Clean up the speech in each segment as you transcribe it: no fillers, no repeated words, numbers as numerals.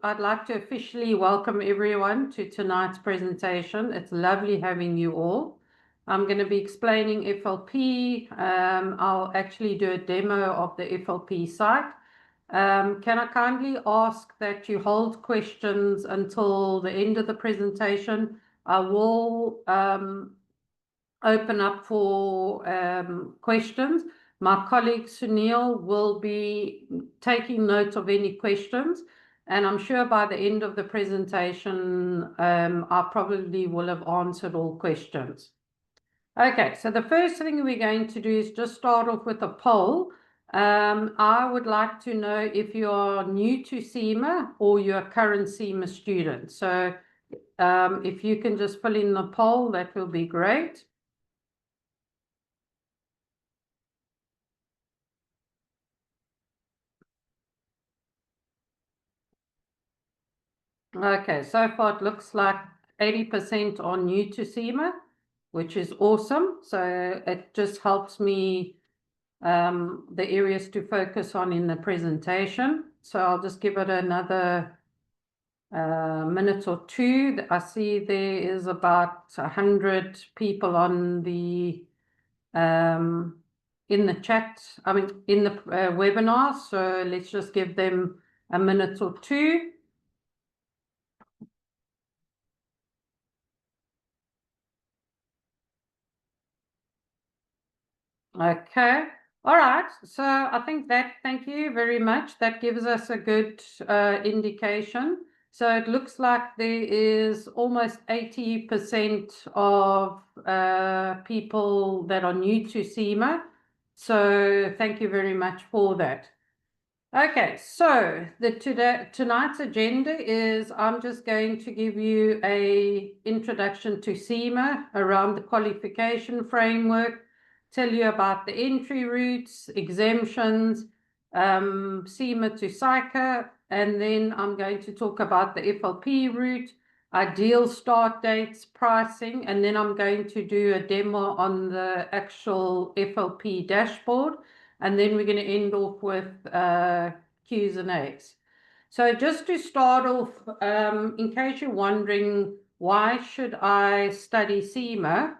I'd like to officially welcome everyone to tonight's presentation. It's lovely having you all. I'm going to be explaining FLP. I'll actually do a demo of the FLP site. Can I kindly ask that you hold questions until the end of the presentation? I will open up for questions. My colleague Sunil will be taking note of any questions, and I'm sure by the end of the presentation, I probably will have answered all questions. Okay, so the first thing we're going to do is just start off with a poll. I would like to know if you're new to CIMA or you're a current CIMA student. So if you can just fill in the poll, that will be great. Okay, so far it looks like 80% are new to CIMA, which is awesome. So it just helps me the areas to focus on in the presentation. So I'll just give it another minute or two. I see there is about 100 people on the in the chat, in the webinar. So let's just give them a minute or two. Okay. All right. So I think thank you very much. That gives us a good indication. So it looks like there is almost 80% of people that are new to CIMA. So thank you very much for that. Okay, so tonight's agenda is I'm just going to give you an introduction to CIMA around the qualification framework, tell you about the entry routes, exemptions, CIMA to CICA, and then I'm going to talk about the FLP route, ideal start dates, pricing, and then I'm going to do a demo on the actual FLP dashboard. And then we're going to end off with Q's and A's. So just to start off, in case you're wondering, why should I study CIMA?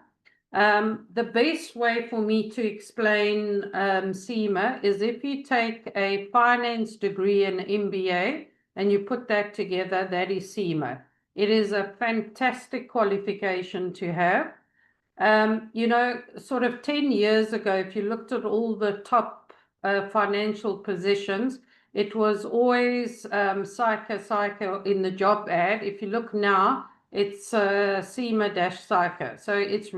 The best way for me to explain CIMA is if you take a finance degree and MBA and you put that together, that is CIMA. It is a fantastic qualification to have. You know, sort of 10 years ago, if you looked at all the top financial positions, it was always CICA in the job ad. If you look now, it's CIMA-CICA. So it's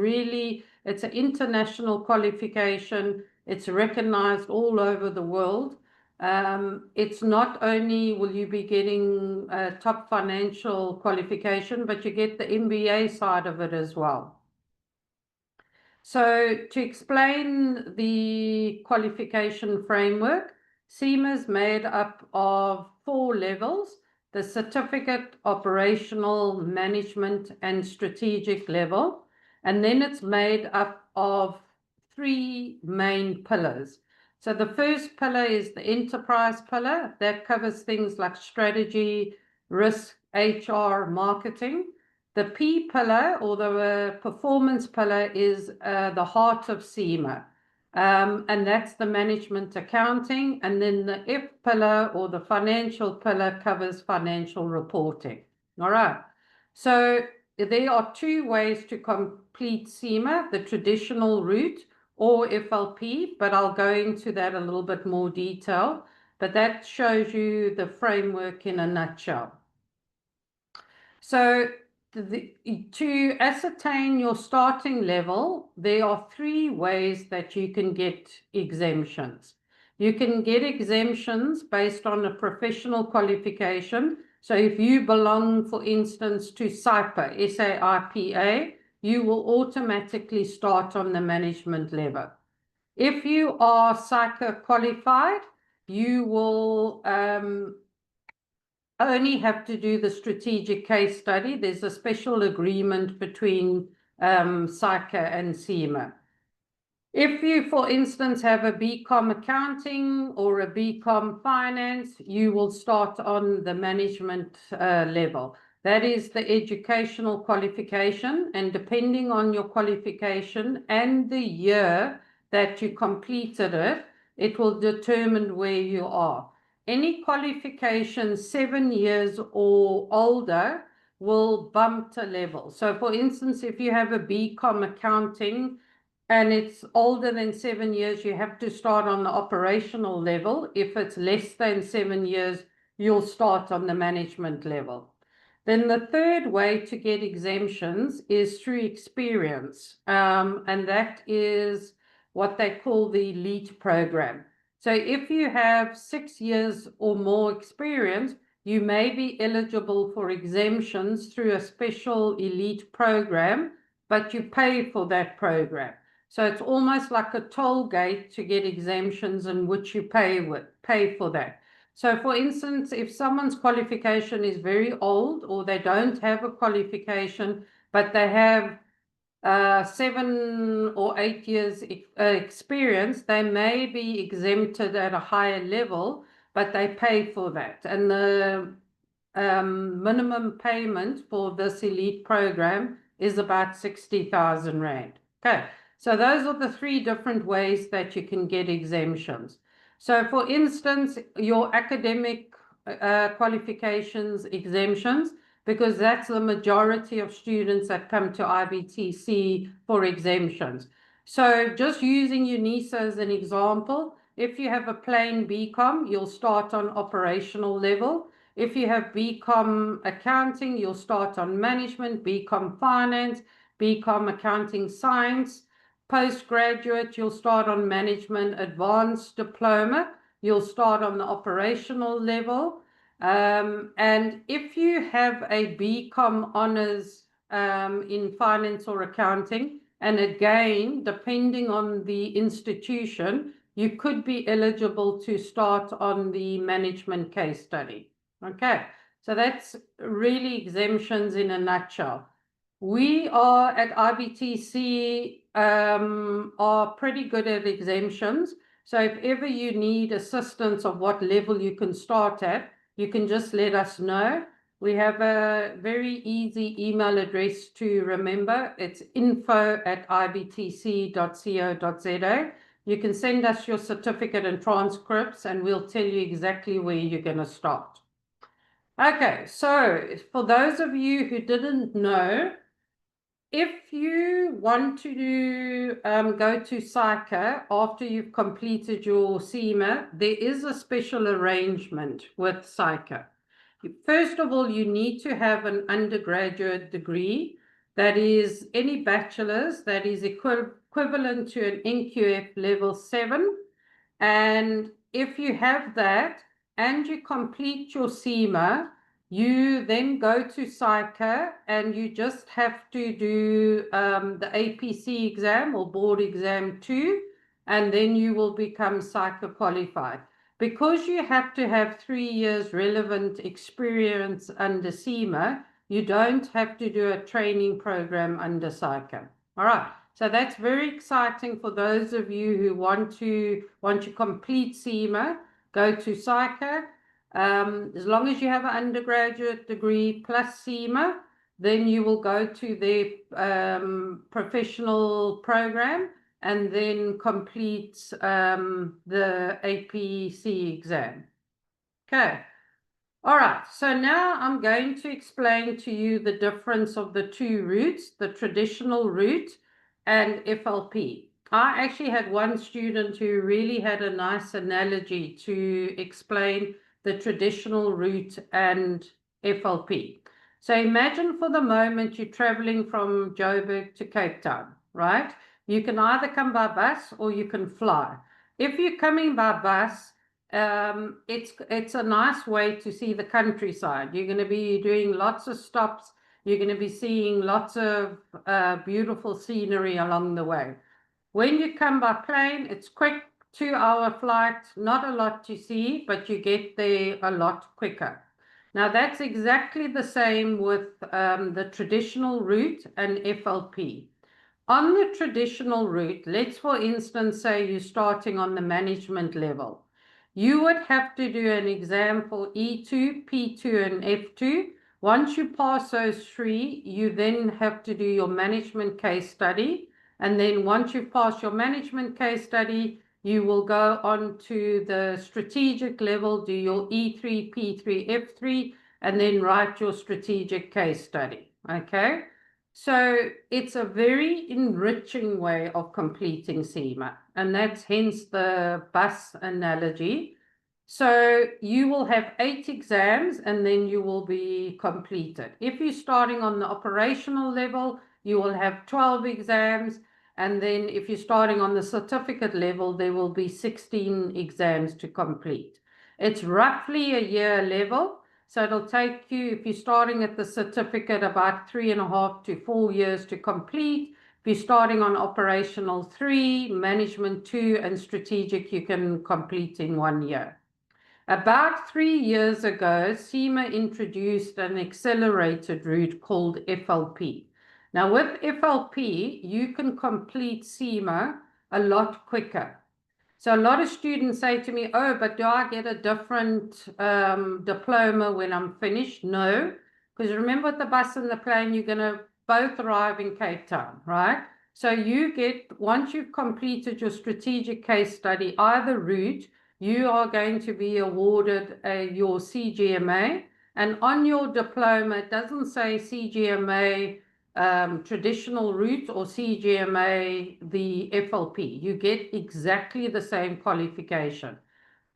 an international qualification. It's recognized all over the world. It's not only will you be getting a top financial qualification, but you get the MBA side of it as well. So to explain the qualification framework, CIMA is made up of 4 levels: the certificate, operational, management, and strategic level. And then it's made up of 3 main pillars. So the first pillar is the enterprise pillar. That covers things like strategy, risk, HR, marketing. The P pillar, or the performance pillar, is the heart of CIMA, and that's the management accounting. And then the F pillar, or the financial pillar, covers financial reporting. All right. So there are 2 ways to complete CIMA: the traditional route or FLP, but I'll go into that a little bit more detail. But that shows you the framework in a nutshell. So to ascertain your starting level, there are 3 ways that you can get exemptions. You can get exemptions based on a professional qualification. So if you belong, for instance, to SIPA, SAIPA, you will automatically start on the management level. If you are CICA qualified, you will only have to do the strategic case study. There's a special agreement between CICA and CIMA. If you, for instance, have a BCom accounting or a BCom finance, you will start on the management level. That is the educational qualification, and depending on your qualification and the year that you completed it, it will determine where you are. Any qualification 7 years or older will bump a level. So for instance, if you have a BCom accounting and it's older than 7 years, you have to start on the operational level. If it's less than 7 years, you'll start on the management level. Then the third way to get exemptions is through experience, and that is what they call the elite program. So if you have 6 years or more experience, you may be eligible for exemptions through a special elite program, but you pay for that program. So it's almost like a toll gate to get exemptions in which you pay for that. So for instance, if someone's qualification is very old or they don't have a qualification, but they have 7 or 8 years experience, they may be exempted at a higher level, but they pay for that. And the minimum payment for this elite program is about 60,000 Rand. Okay, so those are the 3 different ways that you can get exemptions. So for instance, your academic qualifications exemptions, because that's the majority of students that come to IBTC for exemptions. So just using UNISA as an example, if you have a plain BCom, you'll start on operational level. If you have BCom accounting, you'll start on management, BCom finance, BCom accounting science. Postgraduate, you'll start on management. Advanced diploma, you'll start on the operational level. And if you have a BCom honors in finance or accounting, and again, depending on the institution, you could be eligible to start on the management case study. Okay, so that's really exemptions in a nutshell. We are at IBTC are pretty good at exemptions. So if ever you need assistance of what level you can start at, you can just let us know. We have a very easy email address to remember. It's info@ibtc.co.za. You can send us your certificate and transcripts, and we'll tell you exactly where you're going to start. Okay, so for those of you who didn't know, if you want to go to CIMA after you've completed your CIMA, there is a special arrangement with CIMA. First of all, you need to have an undergraduate degree, that is any bachelor's that is equivalent to an NQF level 7. And if you have that and you complete your CIMA, you then go to CIMA and you just have to do the APC exam or board exam 2, and then you will become CIMA qualified. Because you have to have 3 years relevant experience under CIMA, you don't have to do a training program under CIMA. All right. So that's very exciting for those of you who want to complete CIMA, go to CIMA. As long as you have an undergraduate degree plus CIMA, then you will go to their professional program and then complete the APC exam. Okay. All right, so now I'm going to explain to you the difference of the 2 routes, the traditional route and FLP. I actually had one student who really had a nice analogy to explain the traditional route and FLP. So imagine for the moment you're traveling from Joburg to Cape Town, right? You can either come by bus or you can fly. If you're coming by bus, it's a nice way to see the countryside. You're going to be doing lots of stops. You're going to be seeing lots of beautiful scenery along the way. When you come by plane, it's quick, 2-hour flight, not a lot to see, but you get there a lot quicker. Now that's exactly the same with the traditional route and FLP. On the traditional route, let's for instance say you're starting on the management level. You would have to do an exam for E2, P2, and F2. Once you pass those three, you then have to do your management case study. And then once you pass your management case study, you will go on to the strategic level, do your E3, P3, F3, and then write your strategic case study. Okay? So it's a very enriching way of completing CIMA, and that's hence the bus analogy. So you will have 8 exams and then you will be completed. If you're starting on the operational level, you will have 12 exams. And then if you're starting on the certificate level, there will be 16 exams to complete. It's roughly a year level. So it'll take you, if you're starting at the certificate, about 3.5 to 4 years to complete. If you're starting on operational 3, management 2, and strategic, you can complete in 1 year. About 3 years ago, CIMA introduced an accelerated route called FLP. Now with FLP, you can complete CIMA a lot quicker. So a lot of students say to me, oh, but do I get a different diploma when I'm finished? No, because remember with the bus and the plane, you're going to both arrive in Cape Town, right? So you get, once you've completed your strategic case study, either route, you are going to be awarded your CGMA. And on your diploma, it doesn't say CGMA traditional route or CGMA, the FLP. You get exactly the same qualification.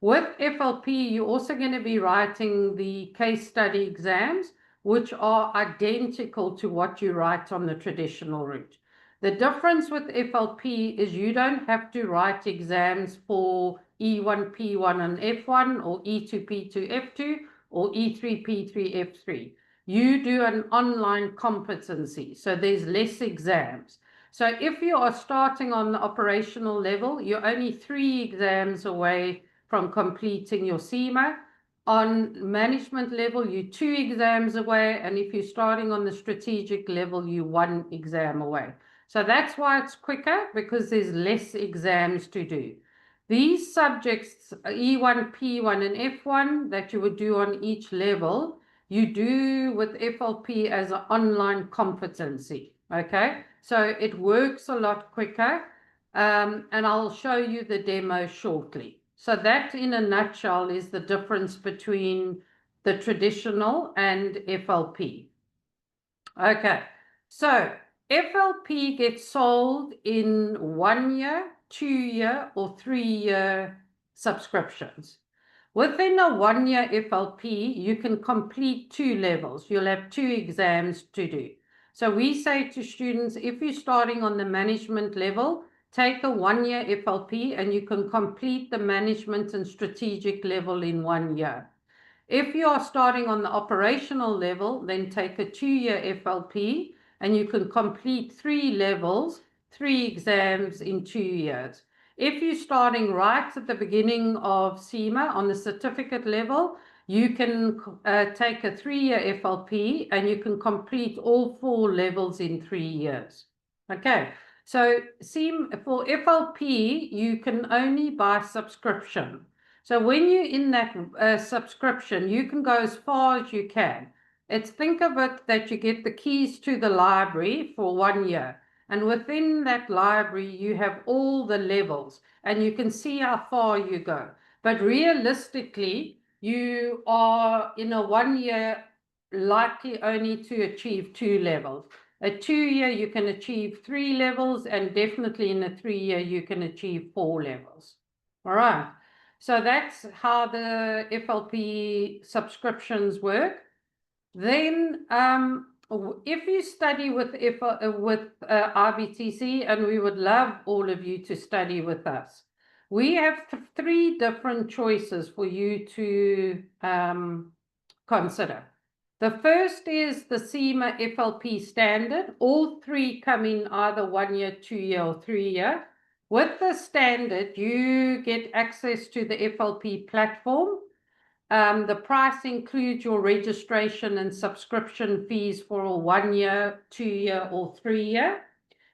With FLP, you're also going to be writing the case study exams, which are identical to what you write on the traditional route. The difference with FLP is you don't have to write exams for E1, P1, and F1, or E2, P2, F2, or E3, P3, F3. You do an online competency, so there's less exams. So if you are starting on the operational level, you're only 3 exams away from completing your CIMA. On management level, you're 2 exams away, and if you're starting on the strategic level, you're 1 exam away. So that's why it's quicker, because there's less exams to do. These subjects, E1, P1, and F1, that you would do on each level, you do with FLP as an online competency, okay? So it works a lot quicker, and I'll show you the demo shortly. So that, in a nutshell, is the difference between the traditional and FLP. Okay, so FLP gets sold in 1 year, 2 year, or 3 year subscriptions. Within a 1 year FLP, you can complete 2 levels. You'll have 2 exams to do. So we say to students, if you're starting on the management level, take a 1 year FLP and you can complete the management and strategic level in 1 year. If you are starting on the operational level, then take a 2 year FLP and you can complete 3 levels, 3 exams in 2 years. If you're starting right at the beginning of CIMA on the certificate level, you can take a 3 year FLP and you can complete all 4 levels in 3 years. Okay, so for FLP, you can only buy subscription. So when you're in that subscription, you can go as far as you can. Think of it that you get the keys to the library for 1 year. And within that library, you have all the levels and you can see how far you go. But realistically, you are in a 1 year likely only to achieve 2 levels. A 2 year, you can achieve 3 levels, and definitely in a 3 year, you can achieve 4 levels. All right. So that's how the FLP subscriptions work. Then if you study with IBTC, and we would love all of you to study with us, we have 3 different choices for you to consider. The first is the CIMA FLP standard. All 3 come in either 1 year, 2 year, or 3 year. With the standard, you get access to the FLP platform. The price includes your registration and subscription fees for a 1 year, 2 year, or 3 year.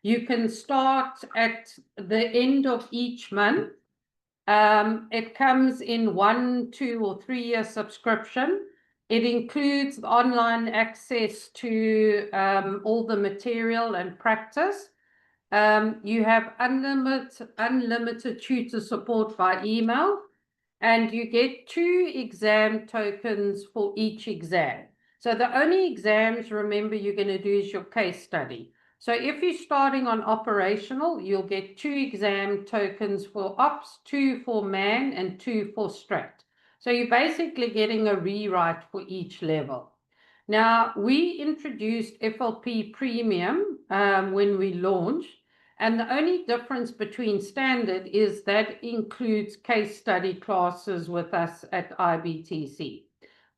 You can start at the end of each month. It comes in 1, 2, or 3-year subscription. It includes online access to all the material and practice. You have unlimited tutor support by email, and you get 2 exam tokens for each exam. So the only exams, remember, you're going to do is your case study. So if you're starting on operational, you'll get 2 exam tokens for ops, 2 for man, and 2 for strat. So you're basically getting a rewrite for each level. Now, we introduced FLP Premium when we launched, and the only difference between standard is that includes case study classes with us at IBTC.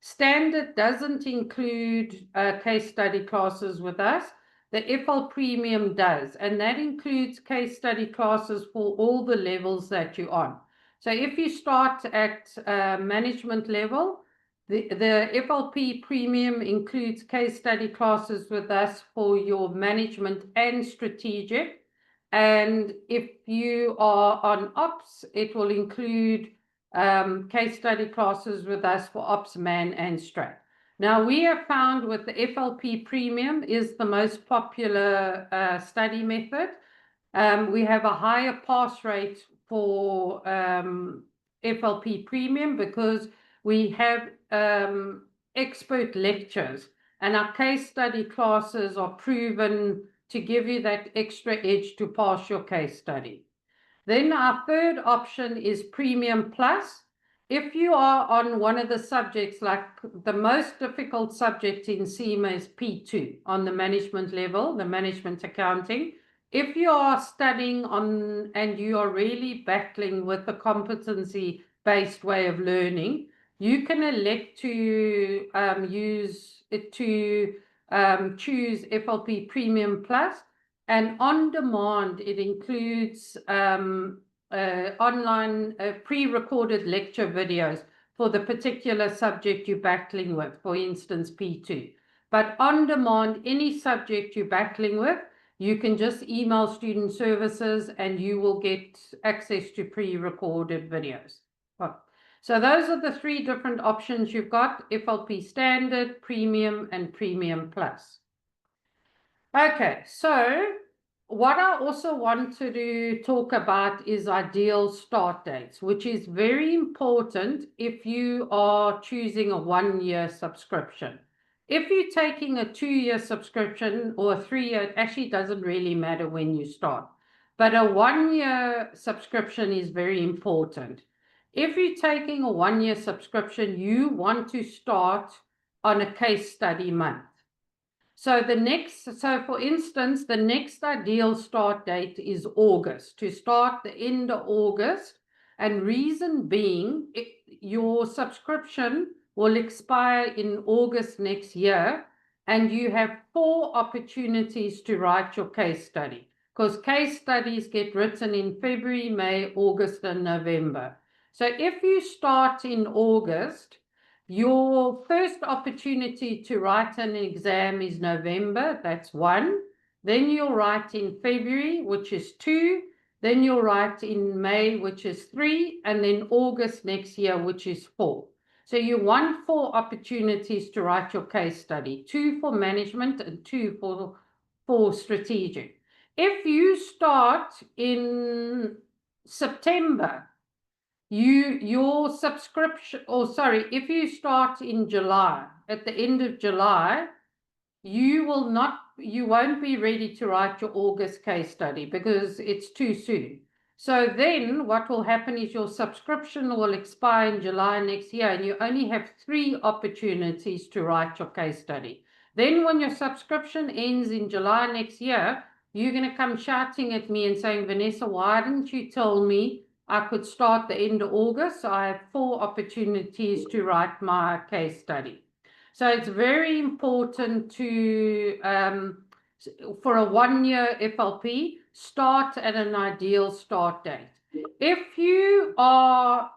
Standard doesn't include case study classes with us. The FL Premium does, and that includes case study classes for all the levels that you're on. So if you start at management level, the FLP Premium includes case study classes with us for your management and strategic. And if you are on ops, it will include case study classes with us for ops, man, and strat. Now, we have found with the FLP Premium is the most popular study method. We have a higher pass rate for FLP Premium because we have expert lectures, and our case study classes are proven to give you that extra edge to pass your case study. Then our third option is Premium Plus. If you are on one of the subjects, like the most difficult subject in CIMA is P2 on the management level, the management accounting. If you are studying on and you are really battling with the competency-based way of learning, you can elect to use it to choose FLP Premium Plus, and on demand it includes online pre-recorded lecture videos for the particular subject you're battling with, for instance P2. But on demand, any subject you're battling with, you can just email student services and you will get access to pre-recorded videos. So those are the 3 different options you've got: FLP Standard, Premium, and Premium Plus. Okay, so what I also wanted to talk about is ideal start dates, which is very important if you are choosing a 1-year subscription. If you're taking a 2-year subscription or a 3-year, it actually doesn't really matter when you start. But a 1-year subscription is very important. If you're taking a 1-year subscription, you want to start on a case study month. So for instance, the next ideal start date is August, to start the end of August. And reason being, your subscription will expire in August next year, and you have 4 opportunities to write your case study, because case studies get written in February, May, August, and November. So if you start in August, your first opportunity to write an exam is November, that's 1. Then you'll write in February, which is 2. Then you'll write in May, which is 3. And then August next year, which is 4. So you want 4 opportunities to write your case study, 2 for management and 2 for strategic. If you start in September, your subscription, if you start in July, at the end of July, you won't be ready to write your August case study because it's too soon. So then what will happen is your subscription will expire in July next year, and you only have 3 opportunities to write your case study. Then when your subscription ends in July next year, you're going to come shouting at me and saying, Vanessa, why didn't you tell me I could start the end of August? So I have 4 opportunities to write my case study. So it's very important to, for a 1-year FLP, start at an ideal start date. If you are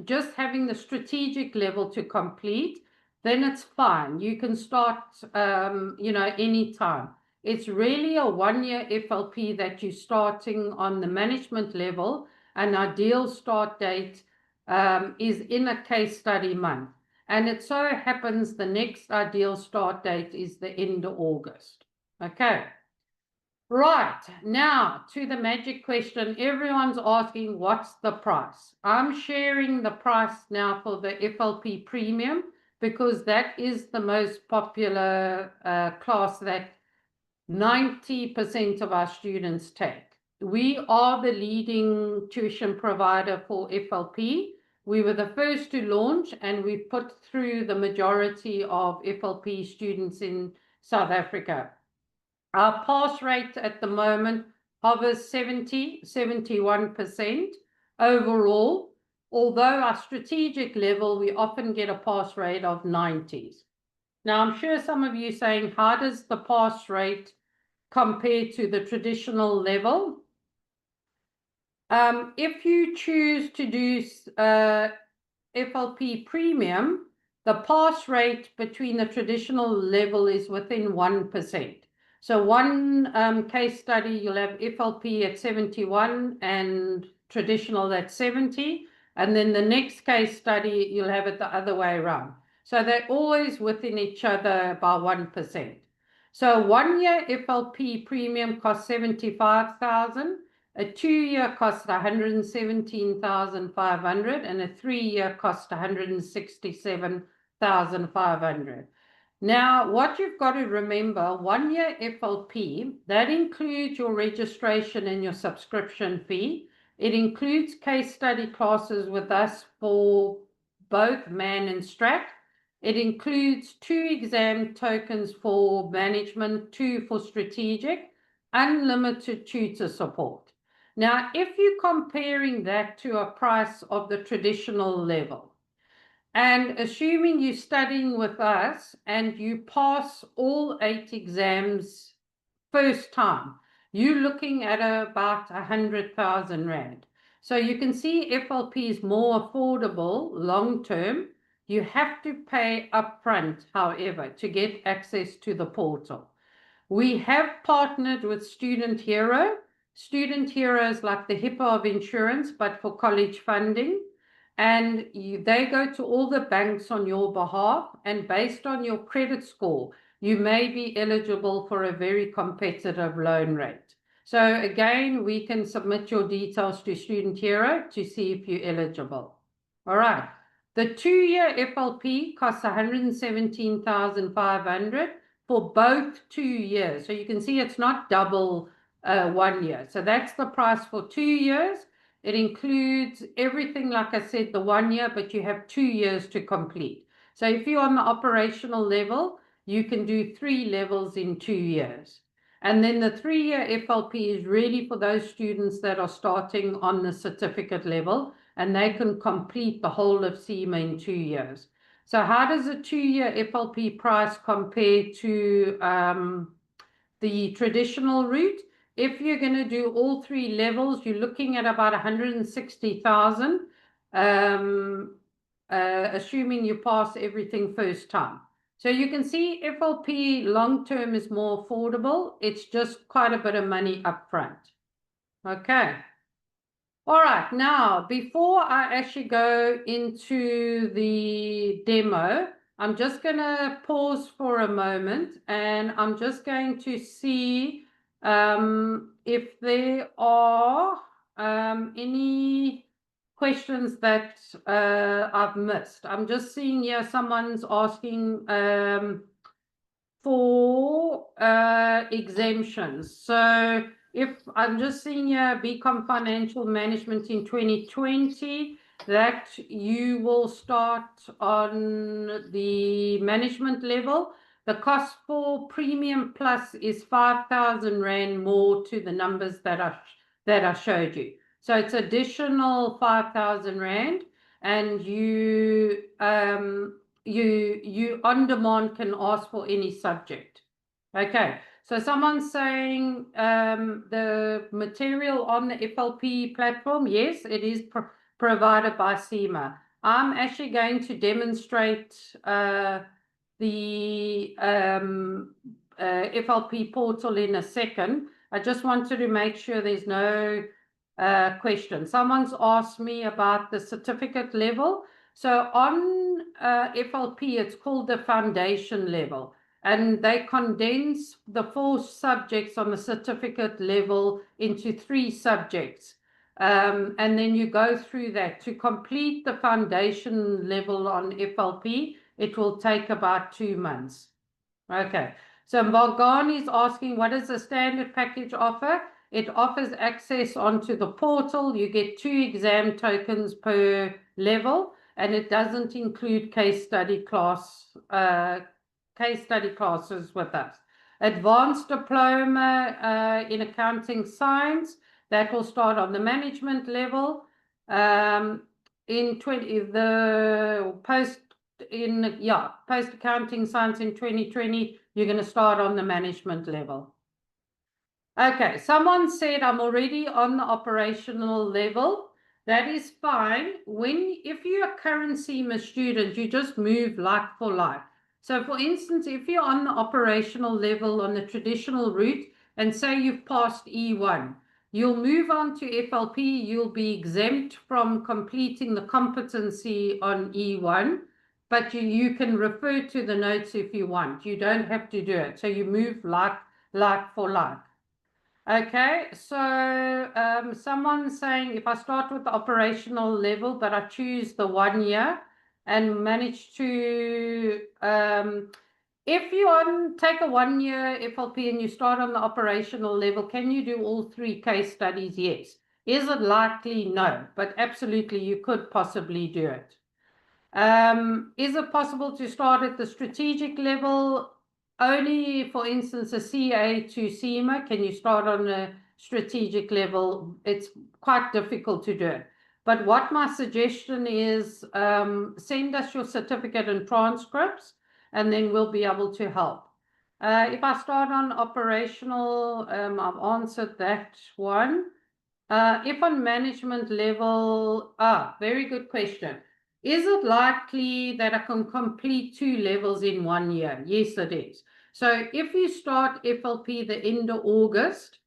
just having the strategic level to complete, then it's fine. You can start, any time. It's really a 1-year FLP that you're starting on the management level. An ideal start date is in a case study month. And it so happens the next ideal start date is the end of August. Okay. Right, now to the magic question. Everyone's asking, what's the price? I'm sharing the price now for the FLP Premium because that is the most popular class that 90% of our students take. We are the leading tuition provider for FLP. We were the first to launch, and we put through the majority of FLP students in South Africa. Our pass rate at the moment hovers 71% overall, although our strategic level, we often get a pass rate of 90s. Now, I'm sure some of you are saying, how does the pass rate compare to the traditional level? If you choose to do FLP Premium, the pass rate between the traditional level is within 1%. So one case study, you'll have FLP at 71 and traditional at 70. And then the next case study, you'll have it the other way around. So they're always within each other by 1%. So 1-year FLP Premium costs 75,000. A 2-year costs 117,500, and a 3-year costs 167,500. Now, what you've got to remember, 1-year FLP, that includes your registration and your subscription fee. It includes case study classes with us for both MAN and STRAT. It includes 2 exam tokens for management, 2 for strategic, unlimited tutor support. Now, if you're comparing that to a price of the traditional level, and assuming you're studying with us and you pass all 8 exams first time, you're looking at about 100,000 Rand. So you can see FLP is more affordable long term. You have to pay upfront, however, to get access to the portal. We have partnered with Student Hero. Student Hero is like the HIPAA of insurance, but for college funding. And they go to all the banks on your behalf, and based on your credit score, you may be eligible for a very competitive loan rate. So again, we can submit your details to Student Hero to see if you're eligible. All right. The 2-year FLP costs 117,500 for both 2 years. So you can see it's not double 1 year. So that's the price for 2 years. It includes everything, like I said, the 1 year, but you have 2 years to complete. So if you're on the operational level, you can do 3 levels in 2 years. And then the 3-year FLP is really for those students that are starting on the certificate level, and they can complete the whole of CIMA in 2 years. So how does a 2-year FLP price compare to the traditional route? If you're going to do all 3 levels, you're looking at about 160,000, assuming you pass everything first time. So you can see FLP long-term is more affordable. It's just quite a bit of money upfront. Okay. All right. Now, before I actually go into the demo, I'm just going to pause for a moment, and I'm just going to see if there are any questions that I've missed. I'm just seeing here someone's asking for exemptions. So if I'm just seeing here BCom Financial Management in 2020, that you will start on the management level. The cost for Premium Plus is 5,000 Rand more to the numbers that I showed you. So it's additional 5,000 Rand, and you on demand can ask for any subject. Okay, so someone's saying the material on the FLP platform, yes, it is provided by CIMA. I'm actually going to demonstrate the FLP portal in a second. I just wanted to make sure there's no question. Someone's asked me about the certificate level. So on FLP, it's called the foundation level, and they condense the 4 subjects on the certificate level into 3 subjects. And then you go through that. To complete the foundation level on FLP, it will take about 2 months. Okay, so Morgan is asking, what does the standard package offer? It offers access onto the portal. You get 2 exam tokens per level, and it doesn't include case study classes with us. Advanced diploma in accounting science, that will start on the management level. Post accounting science in 2020, you're going to start on the management level. Okay, someone said I'm already on the operational level. That is fine. If you're a current CIMA student, you just move like for like. So for instance, if you're on the operational level on the traditional route and say you've passed E1, you'll move on to FLP, you'll be exempt from completing the competency on E1, but you can refer to the notes if you want. You don't have to do it. So you move like for like. Okay, so someone's saying if I start with the operational level, but I choose the 1 year and manage to, if you take a 1 year FLP and you start on the operational level, can you do all 3 case studies? Yes. Is it likely? No, but absolutely you could possibly do it. Is it possible to start at the strategic level? Only, for instance, a CA to CIMA, can you start on a strategic level? It's quite difficult to do it. But what my suggestion is, send us your certificate and transcripts, and then we'll be able to help. If I start on operational, I've answered that one. If on management level, very good question. Is it likely that I can complete 2 levels in 1 year? Yes, it is. So if you start FLP the end of August,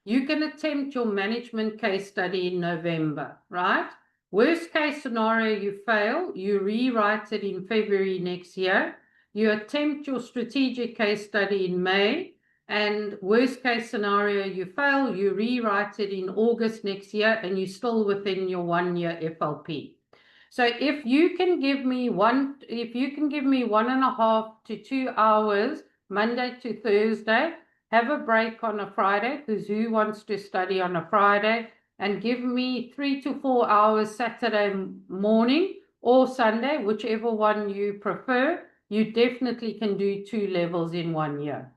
you can attempt your management case study in November, right? Worst case scenario, you fail, you rewrite it in February next year. You attempt your strategic case study in May, and worst case scenario, you fail, you rewrite it in August next year, and you're still within your 1 year FLP. So if you can give me 1.5 to 2 hours, Monday to Thursday, have a break on a Friday, because who wants to study on a Friday, and give me 3 to 4 hours Saturday morning or Sunday, whichever one you prefer, you definitely can do 2 levels in 1 year.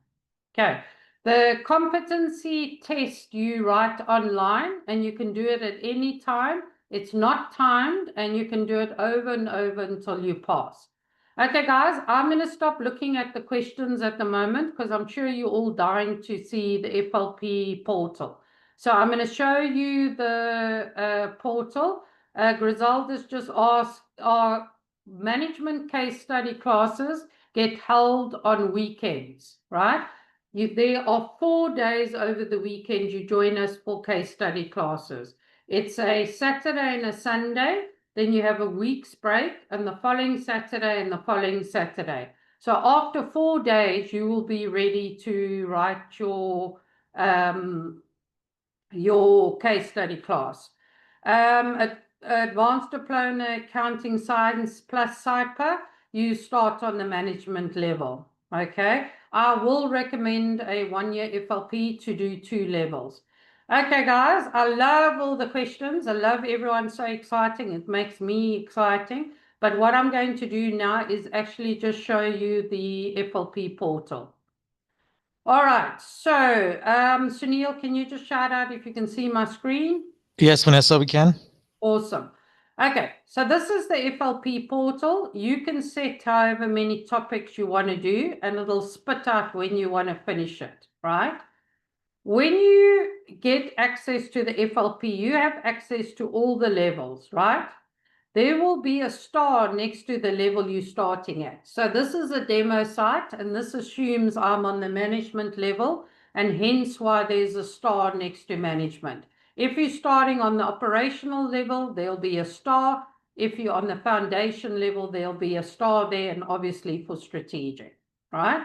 Okay. The competency test you write online, and you can do it at any time. It's not timed, and you can do it over and over until you pass. Okay, guys, I'm going to stop looking at the questions at the moment because I'm sure you're all dying to see the FLP portal. So I'm going to show you the portal. Griselda's just asked, are management case study classes get held on weekends, right? There are 4 days over the weekend you join us for case study classes. It's a Saturday and a Sunday, then you have a week's break, and the following Saturday and the following Saturday. So after 4 days, you will be ready to write your case study class. Advanced Diploma Accounting Science plus CIPA, you start on the management level, okay? I will recommend a 1 year FLP to do 2 levels. Okay, guys, I love all the questions. I love everyone so exciting. It makes me exciting. But what I'm going to do now is actually just show you the FLP portal. All right, so Sunil, can you just shout out if you can see my screen? Yes, Vanessa, we can. Awesome. Okay, so this is the FLP portal. You can set however many topics you want to do, and it'll spit out when you want to finish it, right? When you get access to the FLP, you have access to all the levels, right? there will be a star next to the level you're starting at. So this is a demo site, and this assumes I'm on the management level, and hence why there's a star next to management. If you're starting on the operational level, there'll be a star. If you're on the foundation level, there'll be a star there, and obviously for strategic, right?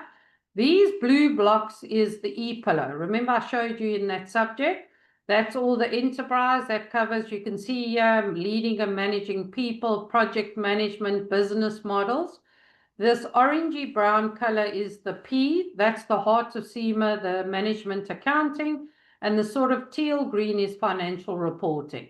These blue blocks is the E pillar. Remember I showed you in that subject? That's all the enterprise that covers. You can see here, leading and managing people, project management, business models. This orangey brown color is the P, that's the heart of CIMA, the management accounting, and the sort of teal green is financial reporting.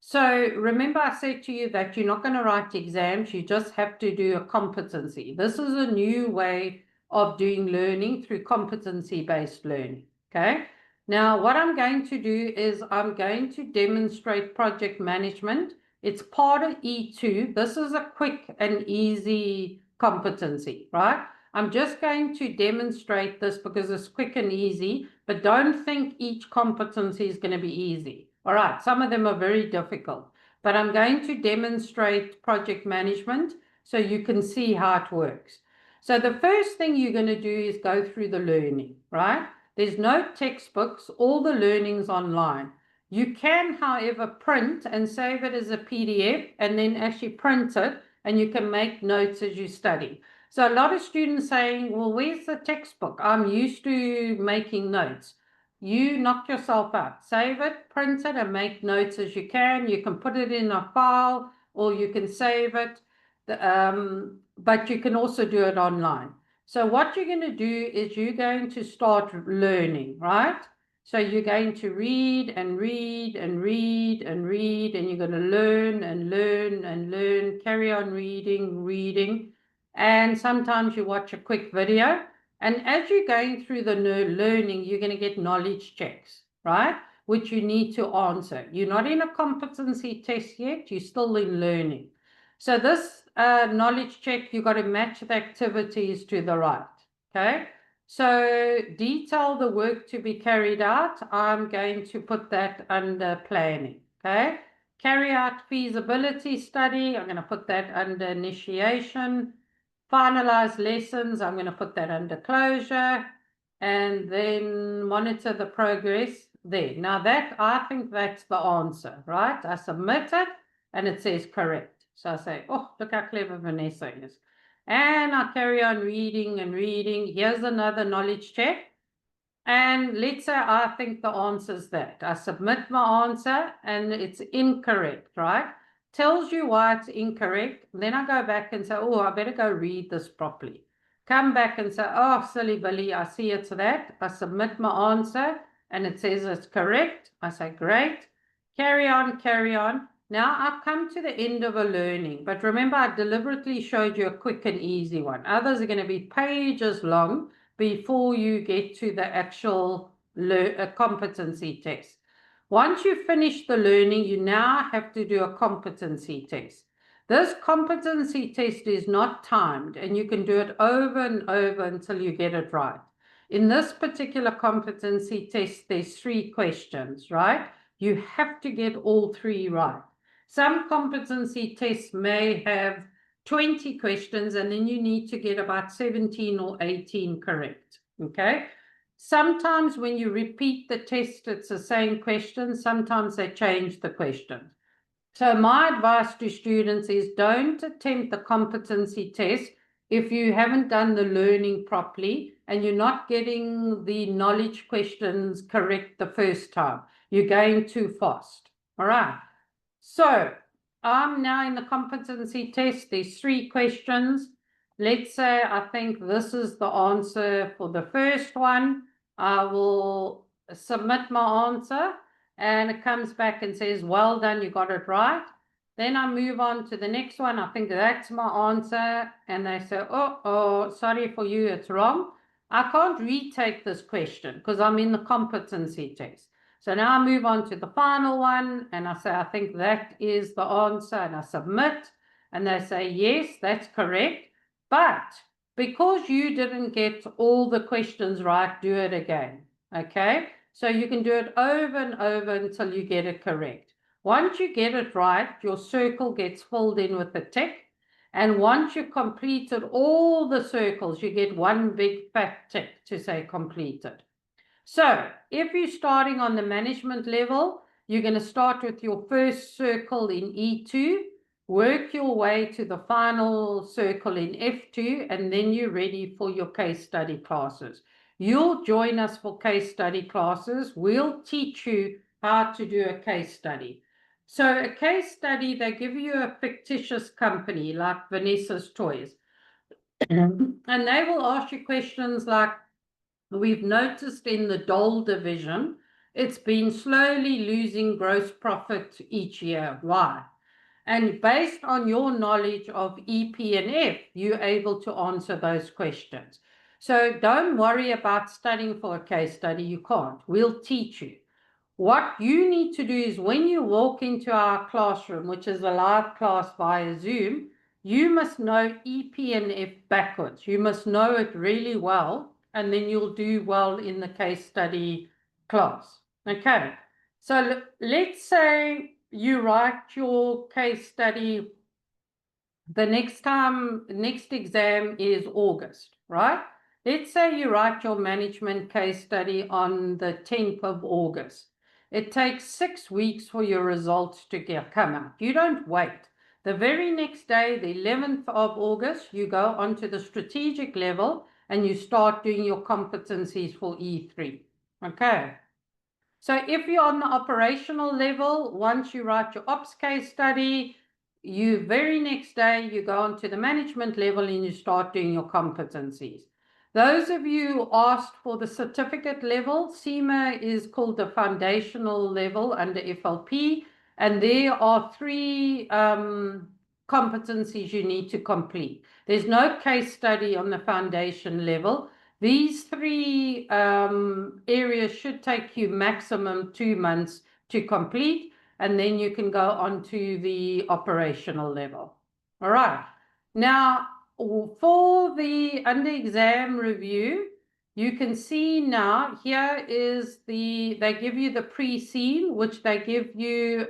So remember I said to you that you're not going to write exams, you just have to do a competency. This is a new way of doing learning through competency-based learning, okay? Now, what I'm going to do is I'm going to demonstrate project management. It's part of E2. This is a quick and easy competency, right? I'm just going to demonstrate this because it's quick and easy, but don't think each competency is going to be easy. All right, some of them are very difficult, but I'm going to demonstrate project management so you can see how it works. So the first thing you're going to do is go through the learning, right? There's no textbooks, all the learning's online. You can, however, print and save it as a PDF and then actually print it, and you can make notes as you study. So a lot of students saying, well, where's the textbook? I'm used to making notes. You knock yourself out. Save it, print it, and make notes as you can. You can put it in a file or you can save it, but you can also do it online. So what you're going to do is you're going to start learning, right? So you're going to read and read and read and read, and you're going to learn and learn and learn, carry on reading. And sometimes you watch a quick video. And as you're going through the learning, you're going to get knowledge checks, right? Which you need to answer. You're not in a competency test yet, you're still in learning. So this knowledge check, you've got to match the activities to the right, okay? So detail the work to be carried out. I'm going to put that under planning, okay? Carry out feasibility study. I'm going to put that under initiation. Finalize lessons. I'm going to put that under closure. And then monitor the progress there. Now that, I think that's the answer, right? I submit it and it says correct. So I say, oh, look how clever Vanessa is. And I carry on reading and reading. Here's another knowledge check. And let's say I think the answer is that. I submit my answer and it's incorrect, right? Tells you why it's incorrect. Then I go back and say, oh, I better go read this properly. Come back and say, oh, silly Billy, I see it's that. I submit my answer and it says it's correct. I say, great. Carry on, carry on. Now I've come to the end of a learning, but remember I deliberately showed you a quick and easy one. Others are going to be pages long before you get to the actual competency test. Once you finish the learning, you now have to do a competency test. This competency test is not timed, and you can do it over and over until you get it right. In this particular competency test, there's 3 questions, right? You have to get all 3 right. Some competency tests may have 20 questions, and then you need to get about 17 or 18 correct, okay? Sometimes when you repeat the test, it's the same question. Sometimes they change the question. So my advice to students is don't attempt the competency test if you haven't done the learning properly and you're not getting the knowledge questions correct the first time. You're going too fast, all right? So I'm now in the competency test. There's 3 questions. Let's say I think this is the answer for the first one. I will submit my answer and it comes back and says, well done, you got it right. Then I move on to the next one. I think that's my answer. And they say, oh, sorry for you, it's wrong. I can't retake this question because I'm in the competency test. So now I move on to the final one and I say, I think that is the answer, and I submit and they say, yes, that's correct. But because you didn't get all the questions right, do it again, okay? So you can do it over and over until you get it correct. Once you get it right, your circle gets filled in with a tick. And once you've completed all the circles, you get one big fat tick to say completed. So if you're starting on the management level, you're going to start with your first circle in E2, work your way to the final circle in F2, and then you're ready for your case study classes. You'll join us for case study classes. We'll teach you how to do a case study. So a case study, they give you a fictitious company like Vanessa's Toys. And they will ask you questions like, we've noticed in the doll division, it's been slowly losing gross profit each year. Why? And based on your knowledge of EP and F, you're able to answer those questions. So don't worry about studying for a case study. You can't. We'll teach you. What you need to do is when you walk into our classroom, which is a live class via Zoom, you must know EP and F backwards. You must know it really well, and then you'll do well in the case study class. Okay, so let's say you write your case study, the next exam is August, right? Let's say you write your management case study on the 10th of August. It takes 6 weeks for your results to come out. You don't wait. The very next day, the 11th of August, you go onto the strategic level and you start doing your competencies for E3. Okay. So if you're on the operational level, once you write your ops case study, you very next day, you go on to the management level and you start doing your competencies. Those of you who asked for the certificate level, CIMA is called the foundational level under FLP, and there are 3 competencies you need to complete. There's no case study on the foundation level. These 3 areas should take you maximum 2 months to complete, and then you can go on to the operational level. All right. Now, for the under exam review, you can see now here is they give you the pre-scene, which they give you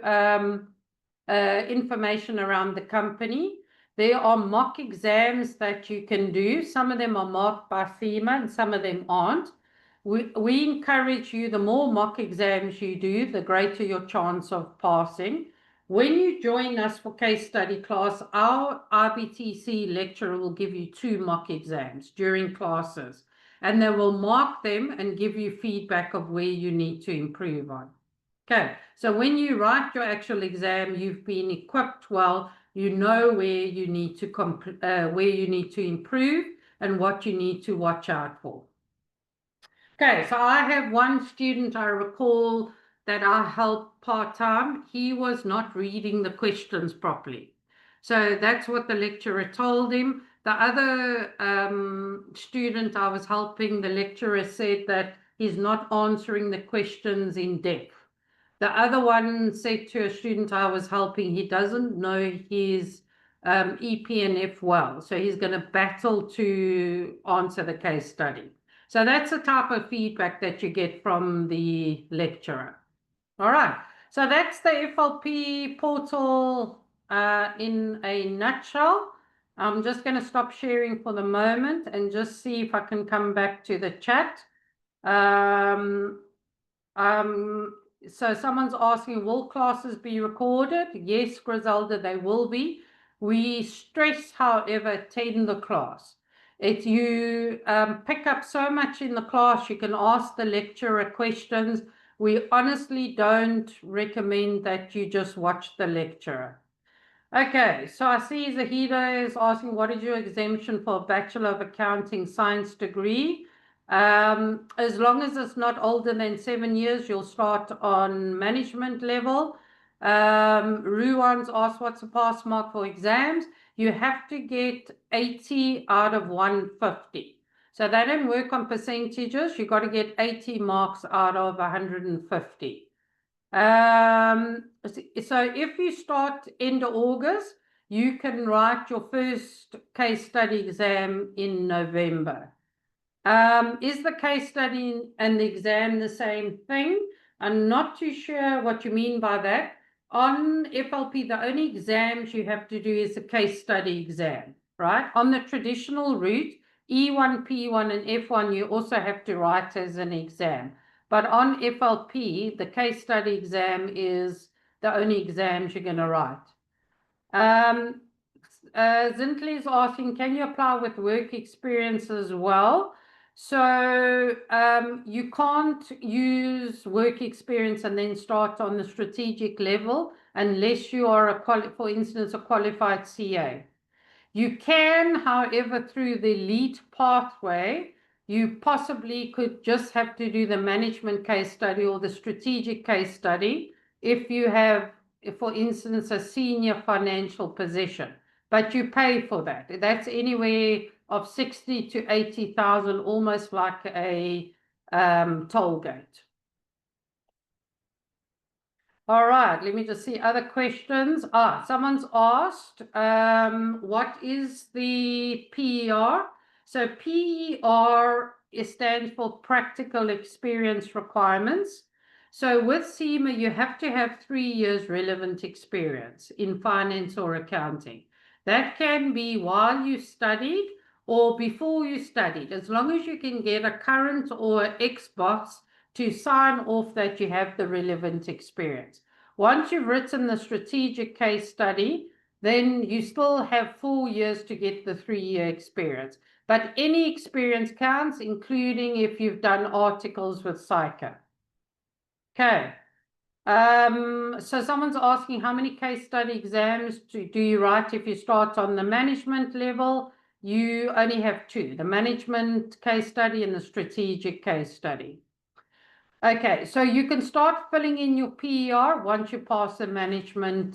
information around the company. There are mock exams that you can do. Some of them are marked by CIMA and some of them aren't. We encourage you, the more mock exams you do, the greater your chance of passing. When you join us for case study class, our IBTC lecturer will give you 2 mock exams during classes, and they will mark them and give you feedback of where you need to improve on. Okay, so when you write your actual exam, you've been equipped well, you know where you need to improve and what you need to watch out for. Okay, so I have one student I recall that I helped part-time. He was not reading the questions properly. So that's what the lecturer told him. The other student I was helping, the lecturer said that he's not answering the questions in depth. The other one said to a student I was helping, he doesn't know his EP and F well, so he's going to battle to answer the case study. So that's the type of feedback that you get from the lecturer. All right, so that's the FLP portal in a nutshell. I'm just going to stop sharing for the moment and just see if I can come back to the chat. So someone's asking, will classes be recorded? Yes, Griselda, they will be. We stress, however, attend the class. If you pick up so much in the class, you can ask the lecturer questions. We honestly don't recommend that you just watch the lecturer. Okay, so I see Zahida is asking, what is your exemption for a Bachelor of Accounting Science degree? As long as it's not older than 7 years, you'll start on management level. Ruan's asked, what's the pass mark for exams? You have to get 80 out of 150. So they don't work on percentages. You've got to get 80 marks out of 150. So if you start end of August, you can write your first case study exam in November. Is the case study and the exam the same thing? I'm not too sure what you mean by that. On FLP, the only exams you have to do is the case study exam, right? On the traditional route, E1, P1, and F1, you also have to write as an exam. But on FLP, the case study exam is the only exams you're going to write. Zintli is asking, can you apply with work experience as well? So you can't use work experience and then start on the strategic level unless you are, for instance, a qualified CA. You can, however, through the elite pathway, you possibly could just have to do the management case study or the strategic case study if you have, for instance, a senior financial position. But you pay for that. That's anywhere of 60 to 80,000, almost like a toll gate. All right, let me just see other questions. Someone's asked, what is the PER? So PER stands for Practical Experience Requirements. So with CIMA, you have to have 3 years relevant experience in finance or accounting. That can be while you studied or before you studied, as long as you can get a current or ex-boss to sign off that you have the relevant experience. Once you've written the strategic case study, then you still have 4 years to get the 3-year experience. But any experience counts, including if you've done articles with CIMA. Okay. So someone's asking, how many case study exams do you write if you start on the management level? You only have 2, the management case study and the strategic case study. Okay, so you can start filling in your PER once you pass the management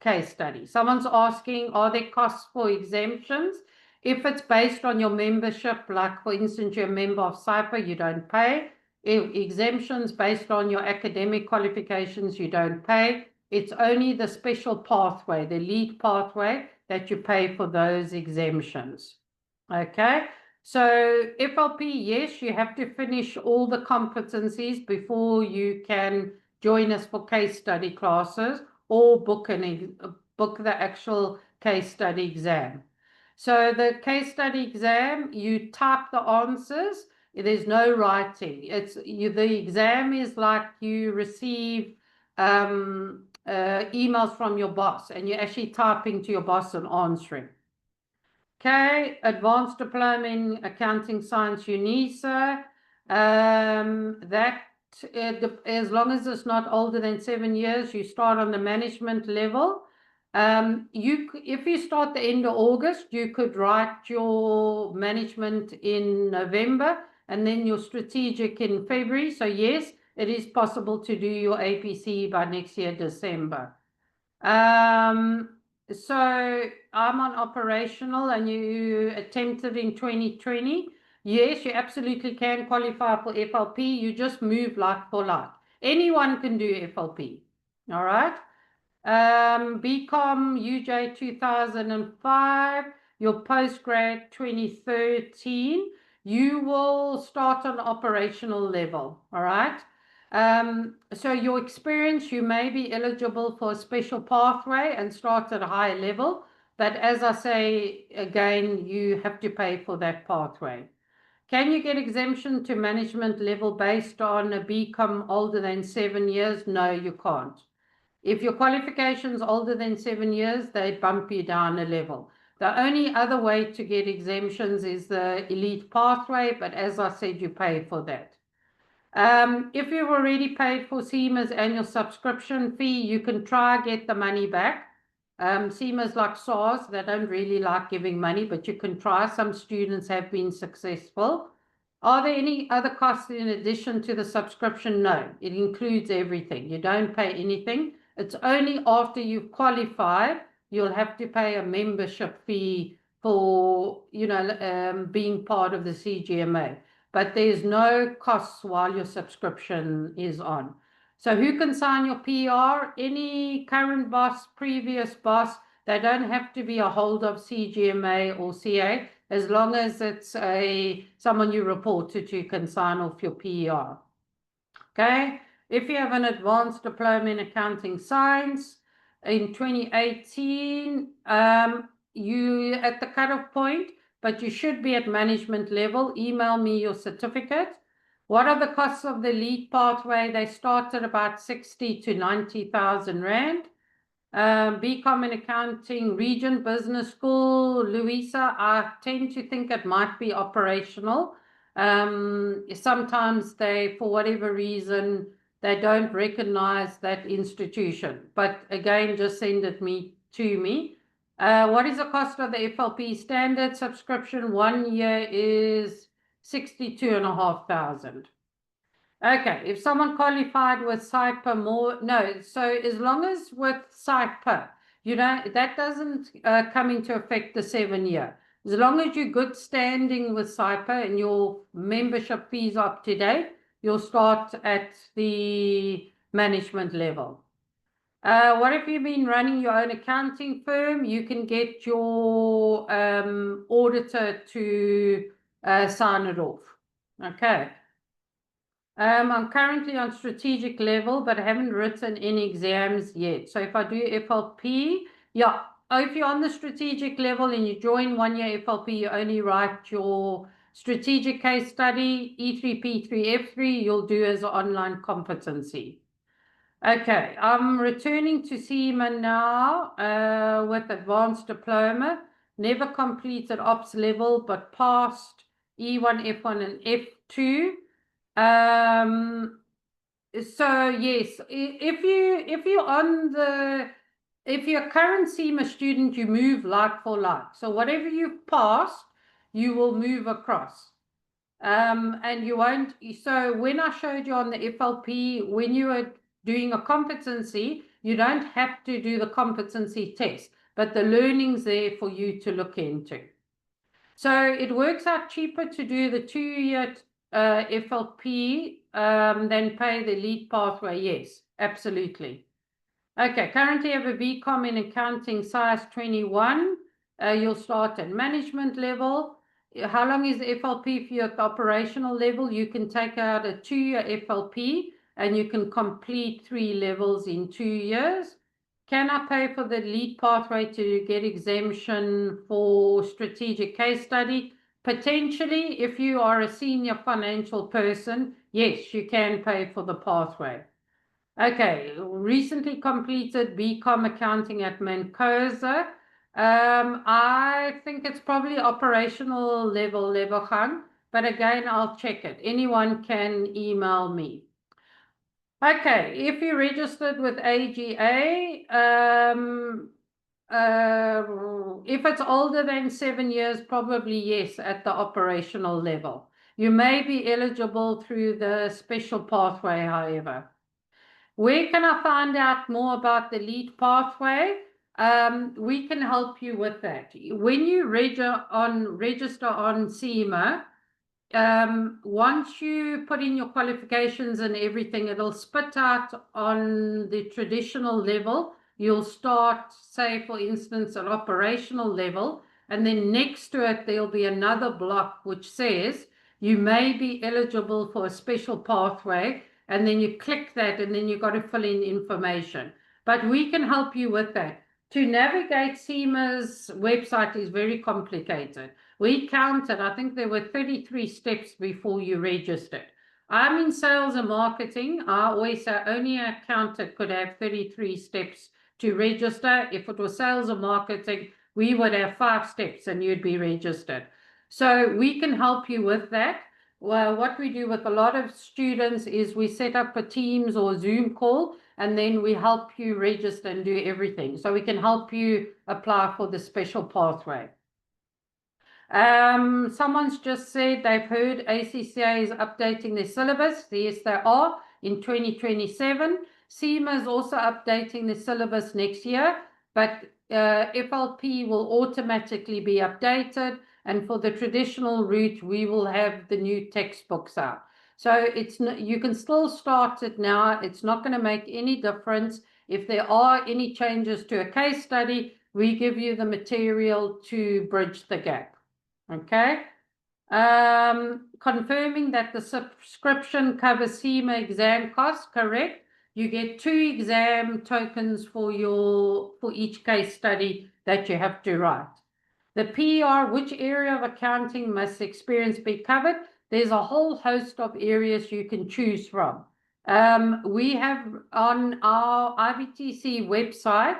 case study. Someone's asking, are there costs for exemptions? If it's based on your membership, like for instance, you're a member of CIMA, you don't pay. If exemptions based on your academic qualifications, you don't pay. It's only the special pathway, the elite pathway, that you pay for those exemptions. Okay. So FLP, yes, you have to finish all the competencies before you can join us for case study classes or book the actual case study exam. So the case study exam, you type the answers. There's no writing. The exam is like you receive emails from your boss, and you're actually typing to your boss and answering. Okay, Advanced Diploma in Accounting Science, UNISA. That, as long as it's not older than 7 years, you start on the management level. If you start the end of August, you could write your management in November and then your strategic in February. So yes, it is possible to do your APC by next year, December. So I'm on operational and you attempted in 2020. Yes, you absolutely can qualify for FLP. You just move like for like. Anyone can do FLP. All right. BCom UJ 2005, your postgrad 2013. You will start on operational level. All right. So your experience, you may be eligible for a special pathway and start at a higher level. But as I say, again, you have to pay for that pathway. Can you get exemption to management level based on a BCom older than 7 years? No, you can't. If your qualification is older than 7 years, they bump you down a level. The only other way to get exemptions is the elite pathway, but as I said, you pay for that. If you've already paid for CIMA's annual subscription fee, you can try get the money back. CIMA's like SARS, they don't really like giving money, but you can try. Some students have been successful. Are there any other costs in addition to the subscription? No, it includes everything. You don't pay anything. It's only after you've qualified, you'll have to pay a membership fee for, being part of the CGMA. But there's no costs while your subscription is on. So who can sign your PR? Any current boss, previous boss. They don't have to be a holder of CGMA or CA. As long as it's someone you reported to, can sign off your PR. Okay. If you have an advanced diploma in accounting science in 2018, you at the cutoff point, but you should be at management level. Email me your certificate. What are the costs of the elite pathway? They start at about 60 to 90,000 Rand. BCom in accounting, Regent Business School, Louisa, I tend to think it might be operational. Sometimes they, for whatever reason, they don't recognize that institution. But again, just send it to me. What is the cost of the FLP standard subscription? 1 year is 62,500. Okay, if someone qualified with CIPA so as long as with CIPA, that doesn't come into effect the 7 year. As long as you're good standing with CIPA and your membership fees up to date, you'll start at the management level. What if you've been running your own accounting firm? You can get your auditor to sign it off. Okay. I'm currently on strategic level, but I haven't written any exams yet. So if I do FLP, yeah, if you're on the strategic level and you join 1 year FLP, you only write your strategic case study, E3, P3, F3, you'll do as an online competency. Okay, I'm returning to CIMA now with advanced diploma, never completed ops level, but passed E1, F1, and F2. So yes, if you're a current CIMA student, you move like for like. So whatever you've passed, you will move across. And you won't. So when I showed you on the FLP, when you were doing a competency, you don't have to do the competency test, but the learning's there for you to look into. So it works out cheaper to do the 2 year FLP than pay the elite pathway. Yes, absolutely. Okay, currently I have a BCom in accounting, size 21. You'll start at management level. How long is the FLP for you at the operational level? You can take out a 2 year FLP and you can complete 3 levels in 2 years. Can I pay for the elite pathway to get exemption for strategic case study? Potentially, if you are a senior financial person, yes, you can pay for the pathway. Okay, recently completed BCom accounting at Mancosa. I think it's probably operational level, but again, I'll check it. Anyone can email me. Okay, if you registered with AGA, if it's older than 7 years, probably yes, at the operational level. You may be eligible through the special pathway, however. Where can I find out more about the elite pathway? We can help you with that. When you register on CIMA, once you put in your qualifications and everything, it'll spit out on the traditional level. You'll start, say, for instance, at operational level, and then next to it, there'll be another block which says you may be eligible for a special pathway, and then you click that, and then you've got to fill in information. But we can help you with that. To navigate CIMA's website is very complicated. We counted, I think there were 33 steps before you registered. I'm in sales and marketing. I always say only an accountant could have 33 steps to register. If it was sales and marketing, we would have 5 steps and you'd be registered. So we can help you with that. Well, what we do with a lot of students is we set up a Teams or Zoom call, and then we help you register and do everything. So we can help you apply for the special pathway. Someone's just said they've heard ACCA is updating their syllabus. Yes, they are in 2027. CIMA is also updating the syllabus next year, but FLP will automatically be updated. And for the traditional route, we will have the new textbooks out. So you can still start it now. It's not going to make any difference. If there are any changes to a case study, we give you the material to bridge the gap. Okay. Confirming that the subscription covers CIMA exam costs, correct. You get 2 exam tokens for each case study that you have to write. The PER, which area of accounting must experience be covered? There's a whole host of areas you can choose from. We have on our IBTC website,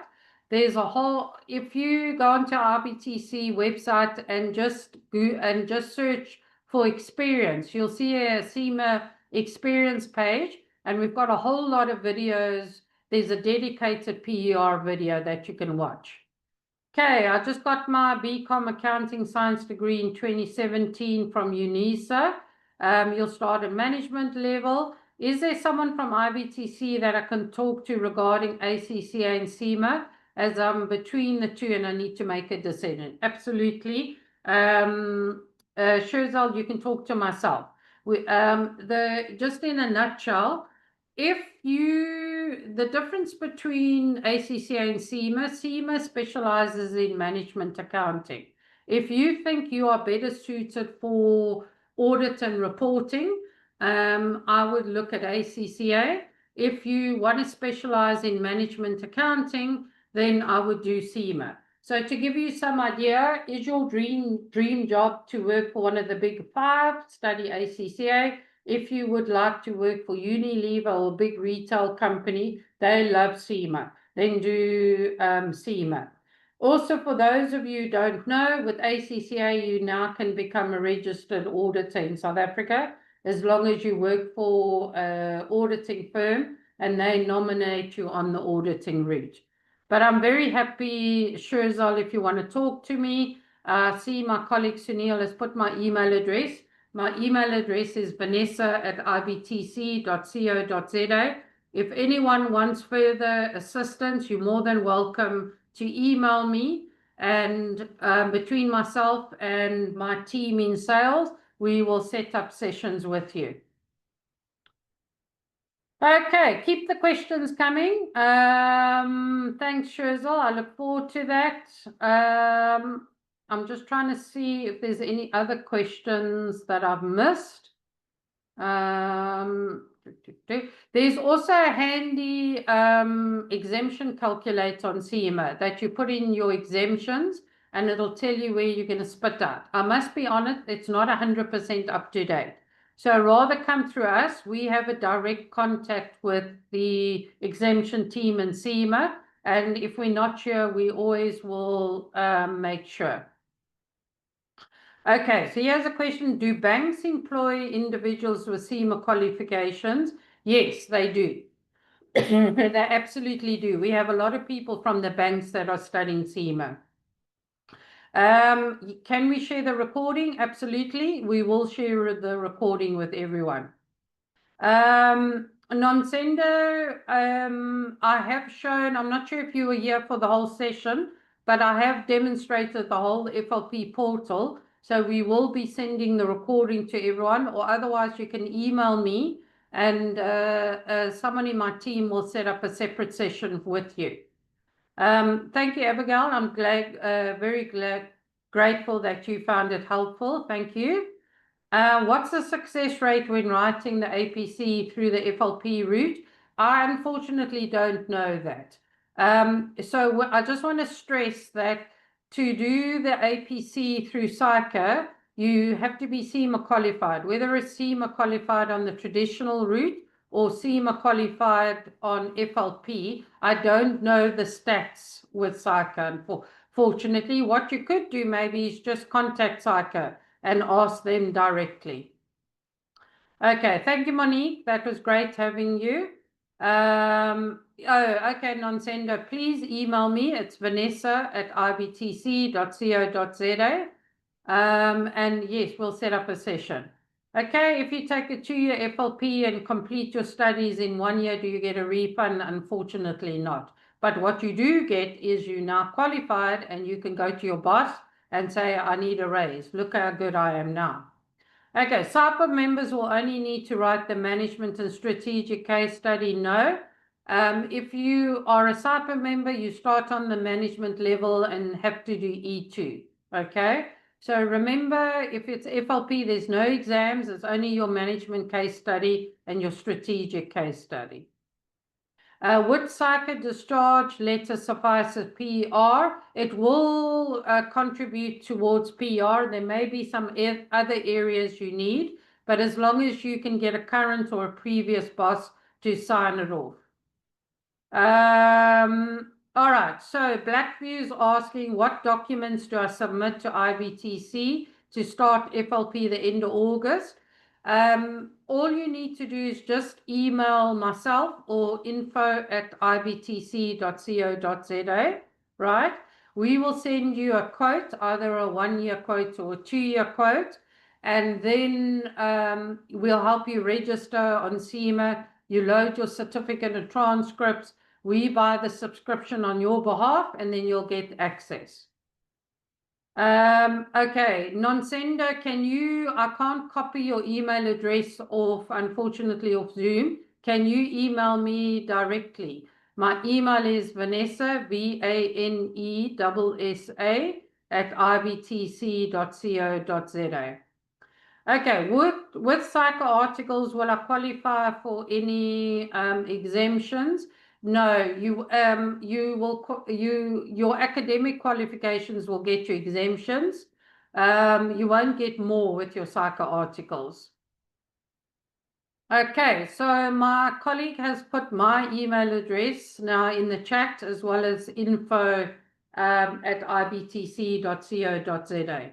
there's a whole, if you go onto our IBTC website and just search for experience, you'll see a CIMA experience page, and we've got a whole lot of videos. There's a dedicated PER video that you can watch. Okay, I just got my BCom Accounting Science degree in 2017 from UNISA. You'll start at management level. Is there someone from IBTC that I can talk to regarding ACCA and CIMA, as I'm between the two and I need to make a decision? Absolutely. Sherzal, you can talk to myself. Just in a nutshell, the difference between ACCA and CIMA specializes in management accounting. If you think you are better suited for audit and reporting, I would look at ACCA. If you want to specialize in management accounting, then I would do CIMA. So to give you some idea, is your dream job to work for one of the big 5? Study ACCA. If you would like to work for Unilever or a big retail company, they love CIMA, then do CIMA. Also, for those of you who don't know, with ACCA, you now can become a registered auditor in South Africa, as long as you work for an auditing firm and they nominate you on the auditing route. But I'm very happy, Sherzal, if you want to talk to me. See, my colleague Sunil has put my email address. My email address is vanessa@ibtc.co.za. If anyone wants further assistance, you're more than welcome to email me. And between myself and my team in sales, we will set up sessions with you. Okay, keep the questions coming. Thanks, Sherzal. I look forward to that. I'm just trying to see if there's any other questions that I've missed. There's also a handy exemption calculator on CIMA that you put in your exemptions and it'll tell you where you're going to spit out. I must be honest, it's not 100% up to date. So rather come through us. We have a direct contact with the exemption team in CIMA, and if we're not sure, we always will make sure. Okay, so here's a question. Do banks employ individuals with CIMA qualifications? Yes, they do. They absolutely do. We have a lot of people from the banks that are studying CIMA. Can we share the recording? Absolutely. We will share the recording with everyone. Non-sender, I have shown, I'm not sure if you were here for the whole session, but I have demonstrated the whole FLP portal. So we will be sending the recording to everyone, or otherwise you can email me and someone in my team will set up a separate session with you. Thank you, Abigail. I'm grateful that you found it helpful. Thank you. What's the success rate when writing the APC through the FLP route? I unfortunately don't know that. So I just want to stress that to do the APC through CICA, you have to be CIMA qualified, whether it's CIMA qualified on the traditional route or CIMA qualified on FLP. I don't know the stats with CICA. Fortunately, what you could do maybe is just contact CICA and ask them directly. Okay, thank you, Monique. That was great having you. Okay, non-sender, please email me. It's vanessa@ibtc.co.za. And yes, we'll set up a session. Okay, if you take a 2-year FLP and complete your studies in 1 year, do you get a refund? Unfortunately not. But what you do get is you're now qualified and you can go to your boss and say, I need a raise. Look how good I am now. Okay, SAPA members will only need to write the management and strategic case study. No. If you are a SAPA member, you start on the management level and have to do E2. Okay. So remember, if it's FLP, there's no exams. It's only your management case study and your strategic case study. Would psycho discharge letter suffice as PR? It will contribute towards PR. There may be some other areas you need, but as long as you can get a current or a previous boss to sign it off. All right, so Blackview is asking, what documents do I submit to IBTC to start FLP the end of August? All you need to do is just email myself or info@ibtc.co.za, right? We will send you a quote, either a 1-year quote or a 2-year quote, and then we'll help you register on CIMA. You load your certificate and transcripts. We buy the subscription on your behalf, and then you'll get access. Okay, non-sender, I can't copy your email address off, unfortunately, off Zoom. Can you email me directly? My email is Vanessa, VANESSA, @ibtc.co.za. Okay, with psycho articles, will I qualify for any exemptions? No, your academic qualifications will get you exemptions. You won't get more with your psycho articles. Okay, so my colleague has put my email address now in the chat, as well as info@ibtc.co.za.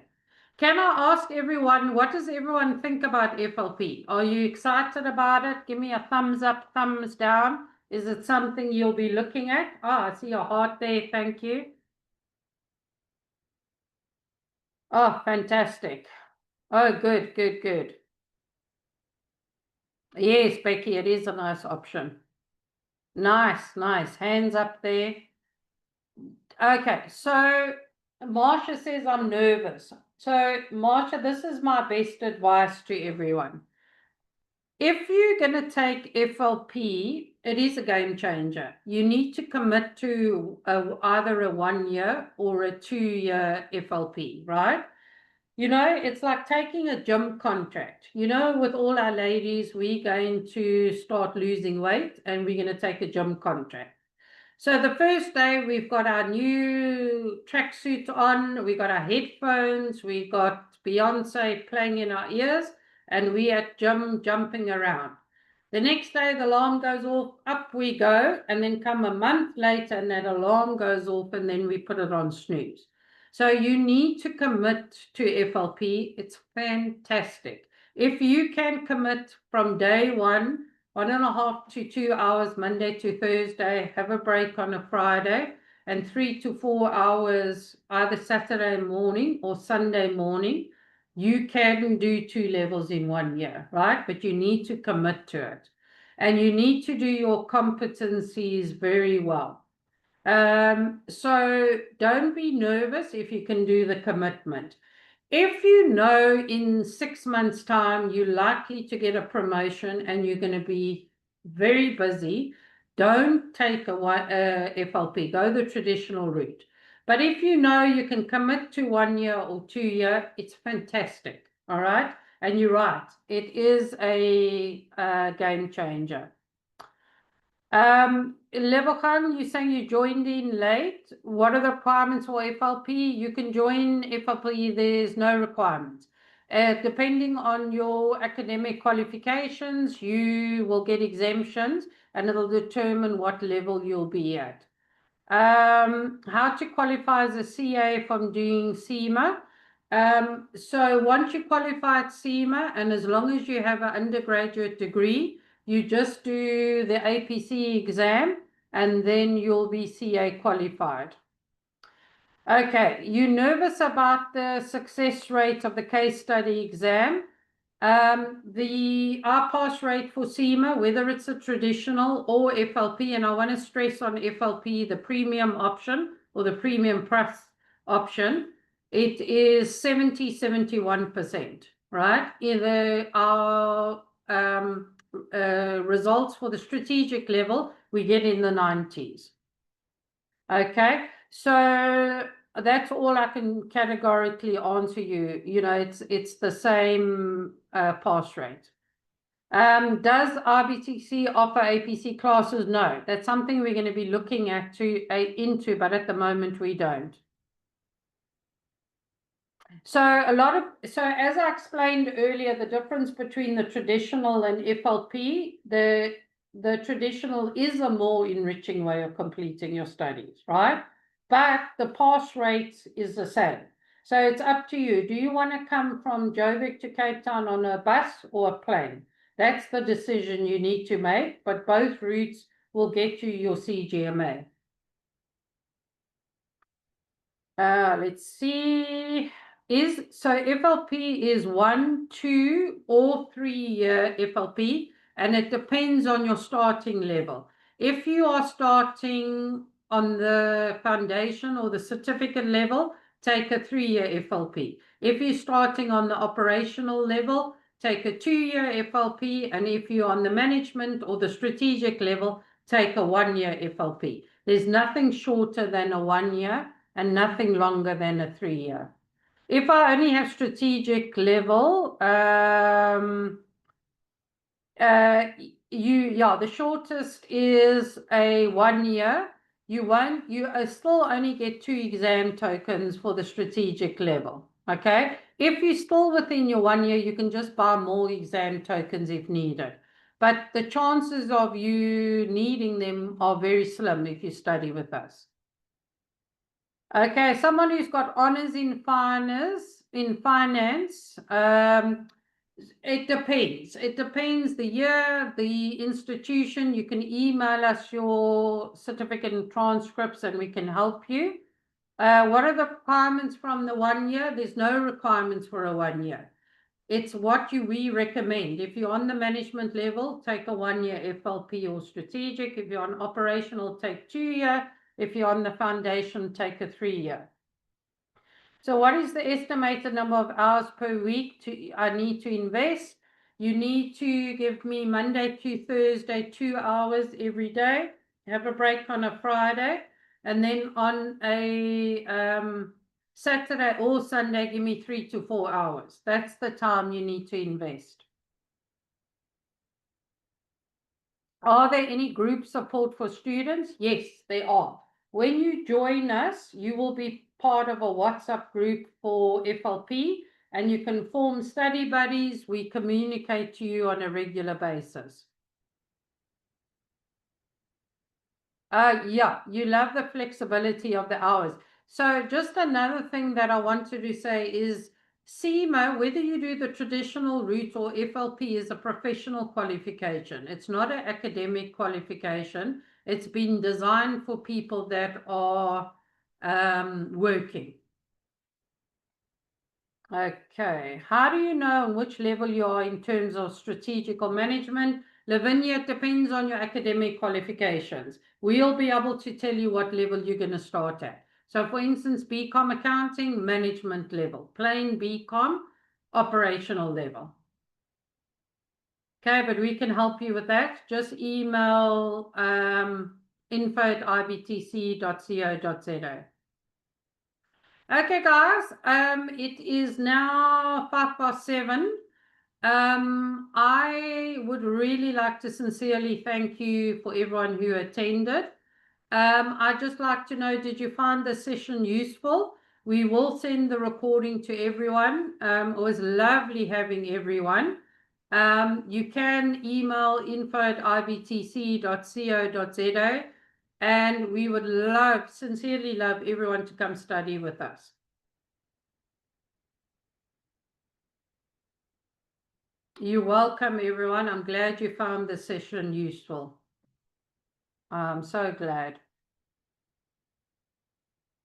Can I ask everyone, what does everyone think about FLP? Are you excited about it? Give me a thumbs up, thumbs down. Is it something you'll be looking at? Oh, I see your heart there. Thank you. Oh, fantastic. Oh, good, good, good. Yes, Becky, it is a nice option. Nice, nice. Hands up there. Okay, so Marsha says I'm nervous. So, Marsha, this is my best advice to everyone. If you're going to take FLP, it is a game changer. You need to commit to either a 1-year or a 2-year FLP, right? You know, it's like taking a gym contract. You know, with all our ladies, we're going to start losing weight and we're going to take a gym contract. So the first day we've got our new tracksuit on, we got our headphones, we got Beyonce playing in our ears, and we at gym jumping around. The next day the alarm goes off, up we go, and then come a month later and that alarm goes off and then we put it on snooze. So you need to commit to FLP. It's fantastic. If you can commit from day 1.5 to 2 hours Monday to Thursday, have a break on a Friday, and 3 to 4 hours either Saturday morning or Sunday morning, you can do 2 levels in 1 year, right? But you need to commit to it. And you need to do your competencies very well. So don't be nervous if you can do the commitment. If you know in 6 months' time you're likely to get a promotion and you're going to be very busy, don't take a FLP. Go the traditional route. But if you know you can commit to 1 year or 2 year, it's fantastic. All right? And you're right. It is a game changer. Lebogan, you're saying you joined in late. What are the requirements for FLP? You can join FLP, there's no requirements. Depending on your academic qualifications, you will get exemptions and it'll determine what level you'll be at. How to qualify as a CA from doing CIMA. So once you qualify at CIMA, and as long as you have an undergraduate degree, you just do the APC exam and then you'll be CA qualified. Okay, you nervous about the success rate of the case study exam? Our pass rate for CIMA, whether it's a traditional or FLP, and I want to stress on FLP, the premium option or the premium plus option, it is 71%, right? Either our results for the strategic level, we get in the 90s. Okay, so that's all I can categorically answer you. You know, it's the same pass rate. Does IBTC offer APC classes? No, that's something we're going to be looking at into, but at the moment we don't. So as I explained earlier, the difference between the traditional and FLP, the traditional is a more enriching way of completing your studies, right? But the pass rate is the same. So it's up to you. Do you want to come from Joburg to Cape Town on a bus or a plane? That's the decision you need to make, but both routes will get you your CGMA. Let's see. So FLP is 1, 2, or 3-year FLP, and it depends on your starting level. If you are starting on the foundation or the certificate level, take a 3-year FLP. If you're starting on the operational level, take a 2-year FLP, and if you're on the management or the strategic level, take a 1-year FLP. There's nothing shorter than a 1-year and nothing longer than a 3-year. If I only have strategic level, the shortest is a 1-year. You still only get 2 exam tokens for the strategic level. Okay. If you're still within your 1-year, you can just buy more exam tokens if needed. But the chances of you needing them are very slim if you study with us. Okay, someone who's got honors in finance, it depends. It depends the year, the institution. You can email us your certificate and transcripts and we can help you. What are the requirements from the 1-year? There's no requirements for a 1-year. It's what we recommend. If you're on the management level, take a 1-year FLP or strategic. If you're on operational, take 2-year. If you're on the foundation, take a 3-year. So what is the estimated number of hours per week I need to invest? You need to give me Monday to Thursday 2 hours every day. Have a break on a Friday. And then on a Saturday or Sunday, give me 3 to 4 hours. That's the time you need to invest. Are there any group support for students? Yes, there are. When you join us, you will be part of a WhatsApp group for FLP, and you can form study buddies. We communicate to you on a regular basis. Yeah, you love the flexibility of the hours. So just another thing that I wanted to say is CIMA, whether you do the traditional route or FLP, is a professional qualification. It's not an academic qualification. It's been designed for people that are working. Okay, how do you know on which level you are in terms of strategic or management? Lavinia, it depends on your academic qualifications. We'll be able to tell you what level you're going to start at. So for instance, BCom accounting, management level. Plain BCom, operational level. Okay, but we can help you with that. Just email info@ibtc.co.za. Okay, guys, it is now 7:05. I would really like to sincerely thank you for everyone who attended. I'd just like to know, did you find the session useful? We will send the recording to everyone. It was lovely having everyone. You can email info@ibtc.co.za. And we would sincerely love everyone to come study with us. You're welcome, everyone. I'm glad you found the session useful. I'm so glad.